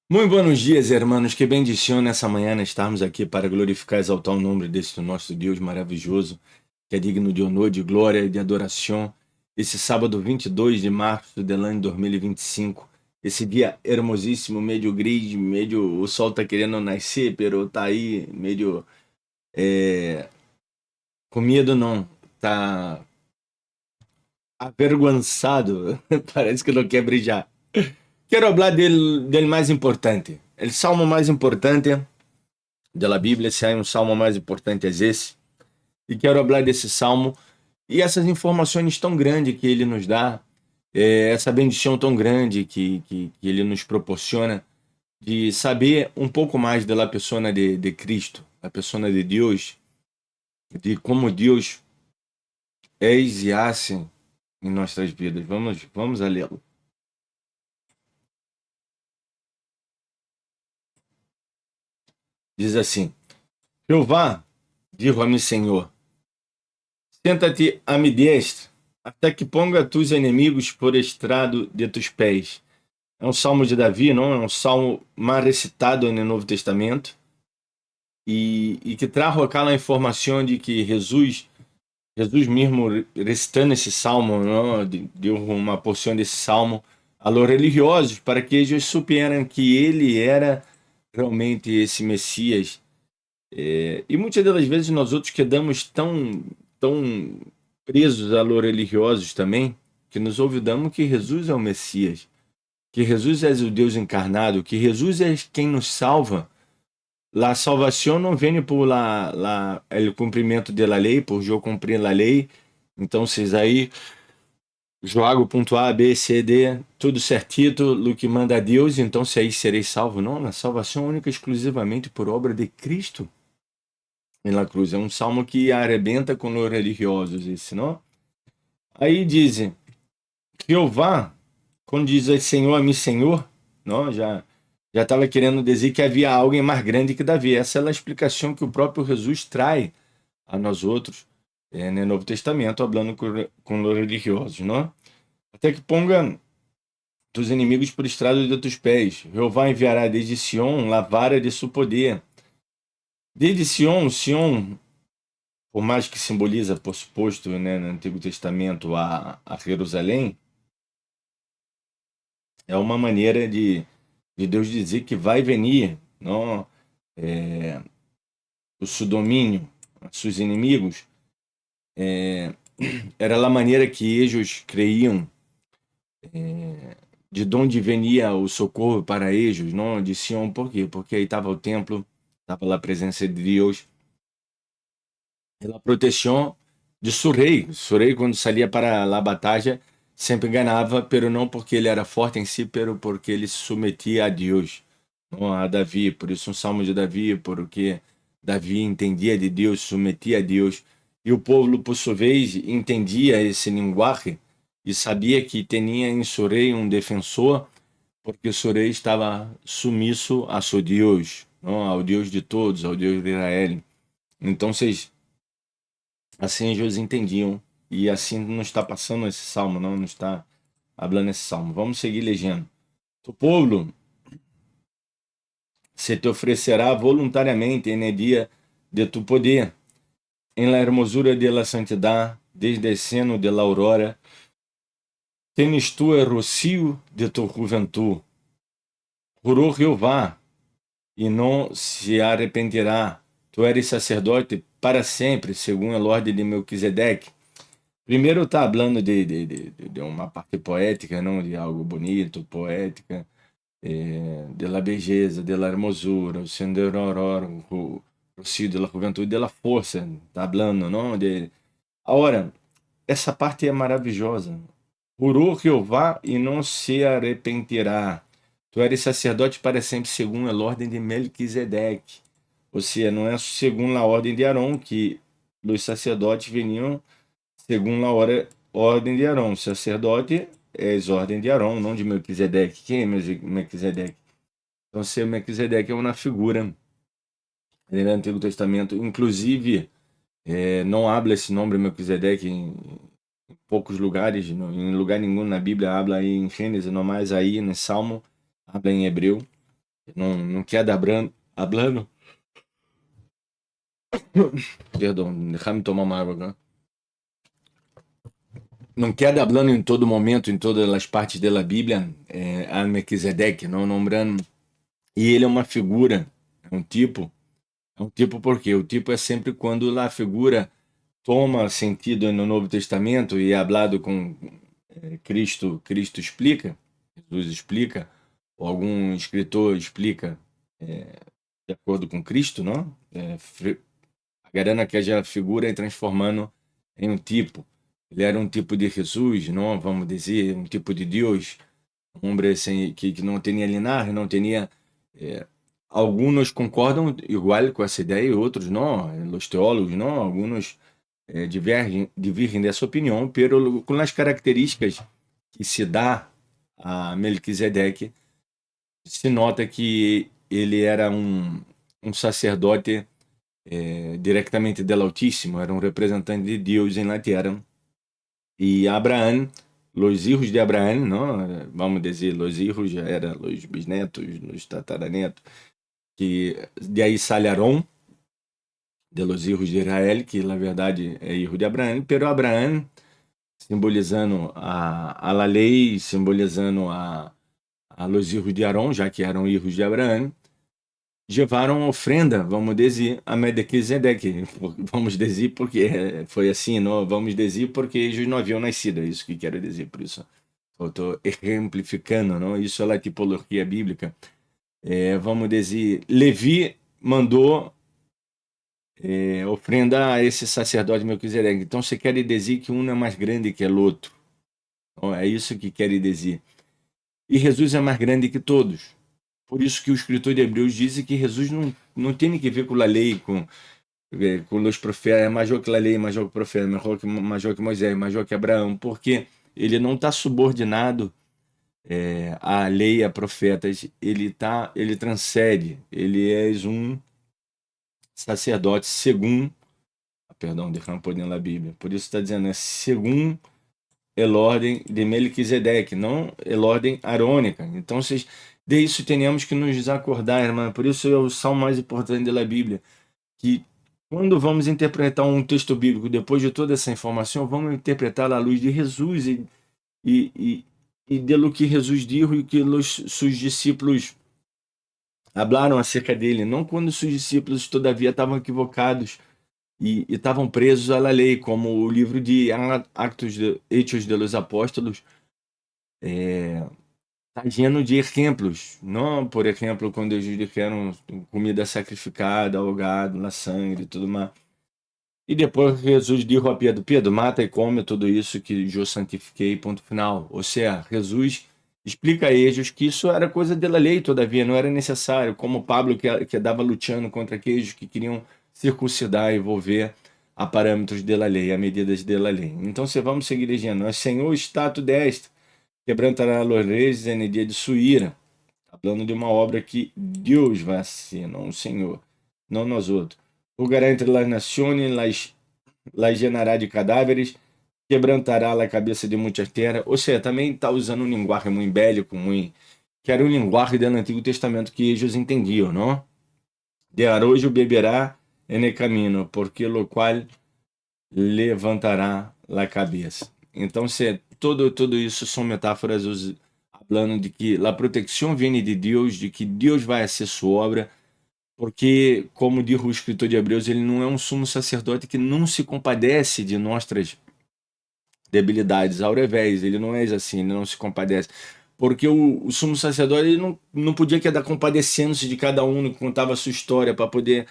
Muy buenos dias, hermanos. Que bendição nessa manhã estarmos aqui para glorificar e exaltar o nome deste nosso Deus maravilhoso, que é digno de honor, de glória e de adoração. Esse sábado 22 de março do ano 2025, esse dia hermosíssimo, meio gris, meio o sol tá querendo nascer, pero tá aí meio com medo não, tá avergonçado, parece que não quer brilhar. Quero falar dele mais importante, o salmo mais importante da Bíblia, se há um salmo mais importante é esse. E quero falar desse salmo e essas informações tão grandes que ele nos dá, essa bendição tão grande que ele nos proporciona de saber um pouco mais da pessoa de Cristo, a pessoa de Deus, de como Deus é e hace em nossas vidas. Vamos a lê-lo. Diz assim: Jeová, dijo a mi Senhor, senta-te a mi destra, até que ponga tus inimigos por estrado de tus pés. É um salmo de Davi, não? É um salmo mais recitado no Novo Testamento e que traz aquela informação de que Jesus mesmo recitando esse salmo, não? Deu uma porção desse salmo a los religiosos para que eles superem que ele era realmente esse Messias. E muitas das vezes nós outros quedamos tão presos a los religiosos também que nos olvidamos que Jesus é o Messias, que Jesus é o Deus encarnado, que Jesus é quem nos salva. La salvação não vem por o cumprimento da lei, por eu cumprir a lei. Então, vocês aí, jogo ponto A, B, C, D, tudo certito, o que manda Deus, então se aí serei salvo. Não, a salvação única e exclusivamente por obra de Cristo na cruz. É um salmo que arrebenta com os religiosos, esse, não? Aí dizem, Jeová, quando diz Senhor a mim, Senhor, não, já estava querendo dizer que havia alguém mais grande que Davi. Essa é a explicação que o próprio Jesus traz a nós outros no Novo Testamento, falando com os religiosos, não? Até que ponga tus inimigos por estrado de teus pés. Jeová enviará desde Sião a vara de seu poder. Desde Sião, por mais que simboliza, por suposto, né, no Antigo Testamento a Jerusalém, é uma maneira de Deus dizer que vai venir, não, o seu domínio, seus inimigos, era a maneira que eles creiam de onde venia o socorro para eles, não de Sião. Por quê? Porque aí estava o templo, estava lá a presença de Deus, a proteção de seu rei. Seu rei, quando saía para a batalha, sempre ganhava, pero não porque ele era forte em si, pero porque ele se submetia a Deus, não a Davi. Por isso um salmo de Davi, porque Davi entendia de Deus, se submetia a Deus. E o povo, por sua vez, entendia esse linguagem e sabia que tinha em seu rei um defensor, porque seu rei estava sumiço a seu Deus, não? Ao Deus de todos, ao Deus de Israel. Então, vocês assim eles entendiam. E assim não está passando esse salmo, não está falando esse salmo. Vamos seguir legendo. Tu povo se te oferecerá voluntariamente en dia de tu poder, em la hermosura de la santidad, desde el seno de la aurora, tens tu el rocío de tu juventud. Jurou Jeová, e não se arrependerá. Tu eres sacerdote para sempre, segundo a ordem de Melquisedeque. Primeiro está falando de uma parte poética, não de algo bonito, poética, de la belleza, de la hermosura, o sendero aurora, o rocío de la juventude, de la força, está falando, não? Agora, essa parte é maravilhosa. Jurou Jeová e não se arrependerá. Tu eres sacerdote para sempre, segundo a ordem de Melquisedeque. Ou seja, não é segundo a ordem de Arão, que os sacerdotes veniam segundo a ordem de Arão. O sacerdote é a ordem de Arão, não de Melquisedeque. Quem é Melquisedeque? Então, se Melquisedeque é uma figura no Antigo Testamento, inclusive, não habla esse nome Melquisedeque em poucos lugares, em lugar nenhum na Bíblia habla aí em Gênesis, não mais aí no Salmo, habla em hebreu. Não queda hablando. Perdão, déjame tomar uma água agora. Não queda hablando em todo momento, em todas as partes da Bíblia, a Melquisedeque, não nombrando. E ele é uma figura, é um tipo. É um tipo porque o tipo é sempre quando a figura toma sentido no Novo Testamento e é hablado com Cristo explica, Jesus explica, ou algum escritor explica de acordo com Cristo, não? Agarrando aquela figura e transformando em um tipo. Ele era um tipo de Jesus, não? Vamos dizer, um tipo de Deus, um homem assim, que não tinha linaje, não tinha. eh, Alguns concordam igual com essa ideia e outros não. Os teólogos não, alguns divergem dessa opinião, pero com as características que se dá a Melquisedeque, se nota que ele era um sacerdote diretamente del Altíssimo, era um representante de Deus em la terra. E Abraão, os hijos de Abraão, não, vamos dizer, os hijos já eram os bisnetos, os tataranetos, que de aí sale Arão, de los hijos de Israel, que na verdade é hijo de Abraão, pero Abraão simbolizando a la lei, simbolizando a los hijos de Arão, já que eram hijos de Abraão, levaram ofrenda, vamos dizer, a Melquisedeque, vamos dizer porque foi assim, não, vamos dizer porque eles não haviam nascido, é isso que quero dizer, por isso eu estou exemplificando, não? Isso é a tipologia bíblica. Vamos dizer, Levi mandou ofrenda a esse sacerdote Melquisedeque, então você quer dizer que um é mais grande que o outro, não? É isso que quer dizer. E Jesus é mais grande que todos. Por isso que o escritor de Hebreus diz que Jesus não tem que ver com a lei, com os profetas, é maior que a lei, maior que o profeta, maior que Moisés, maior que Abraão, porque ele não está subordinado à lei, a profetas, ele transcende, ele é um sacerdote segundo, perdão, deixa eu na Bíblia, por isso está dizendo, segundo a ordem de Melquisedeque, não a ordem arônica. Então, de isso temos que nos acordar, irmã. Por isso é o salmo mais importante da Bíblia, que quando vamos interpretar um texto bíblico, depois de toda essa informação, vamos interpretar à luz de Jesus e, e, e de que Jesus disse e que seus discípulos falaram acerca dele. Não quando seus discípulos, todavia, estavam equivocados e estavam presos à lei, como o livro de Hechos de los Apóstolos está lleno de exemplos. Não, por exemplo, quando eles disseram comida sacrificada, ao gado, na sangue e tudo mais. E depois Jesus disse a Pedro, Pedro, mata e come tudo isso que eu santifiquei, ponto final. Ou seja, Jesus explica a eles que isso era coisa da lei, todavia, não era necessário, como Pablo que dava lutando contra aqueles que queriam circuncidar e envolver a parâmetros da lei, a medidas da lei. Então, se vamos seguir dizendo, Senhor, status deste, quebrantará os reis em dia de sua ira. Está falando de uma obra que Deus vai ser, não o Senhor, não nós outros. Julgará entre as nações, las llenará de cadáveres, quebrantará a cabeça de muitas terras. Ou seja, também está usando um linguagem muito bélico, muito, que era um linguagem do Antigo Testamento que eles entendiam, não? De arrojo beberá en el camino, porque lo qual levantará a cabeça. Então, tudo isso são metáforas falando de que a proteção vem de Deus, de que Deus vai ser sua obra, porque, como diz o escritor de Hebreus, ele não é um sumo sacerdote que não se compadece de nossas debilidades. Ao revés, ele não é assim, ele não se compadece. Porque o sumo sacerdote ele não podia quedar compadecendo-se de cada um que contava a sua história para poder,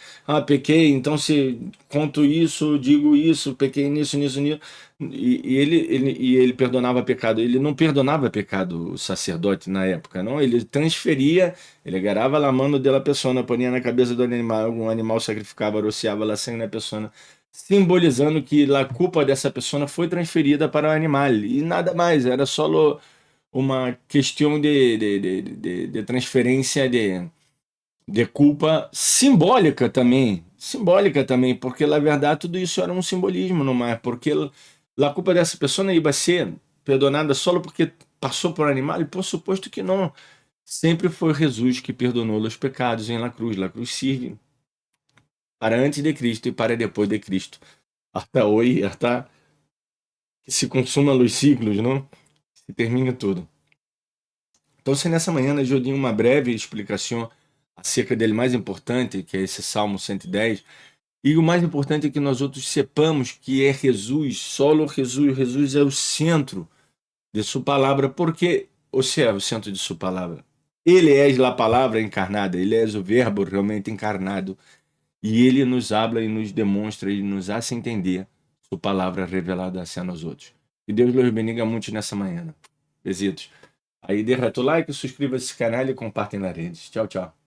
pequei, então se conto isso, digo isso, pequei nisso, nisso, nisso. E ele perdonava pecado. Ele não perdonava pecado, o sacerdote na época, não. Ele transferia, ele agarrava a mão da pessoa, ponia na cabeça do animal, um animal sacrificava, rociava a sangue na pessoa, simbolizando que a culpa dessa pessoa foi transferida para o animal e nada mais, era só uma questão de transferência de culpa simbólica também, porque na verdade tudo isso era um simbolismo, não é? Porque a culpa dessa pessoa ia ser perdonada só porque passou por um animal, e por suposto que não. Sempre foi Jesús que perdonou os pecados em la cruz. La cruz sirve para antes de Cristo e para depois de Cristo. Hasta hoy, hasta que se consuma os ciclos, não? Se termine tudo. Então, se nessa manhã eu dei uma breve explicação acerca dele mais importante, que é esse Salmo 110, e o mais importante é que nós outros sepamos que é Jesus, solo Jesus. Jesus é o centro de sua palavra, porque você é o centro de sua palavra. Ele é a palavra encarnada, ele é o verbo realmente encarnado. E ele nos habla e nos demonstra e nos hace entender sua palavra revelada a nós outros. Que Deus nos bendiga muito nessa manhã. Besitos. Aí derreta o like, subscreva esse canal e compartilhe nas redes. Tchau, tchau.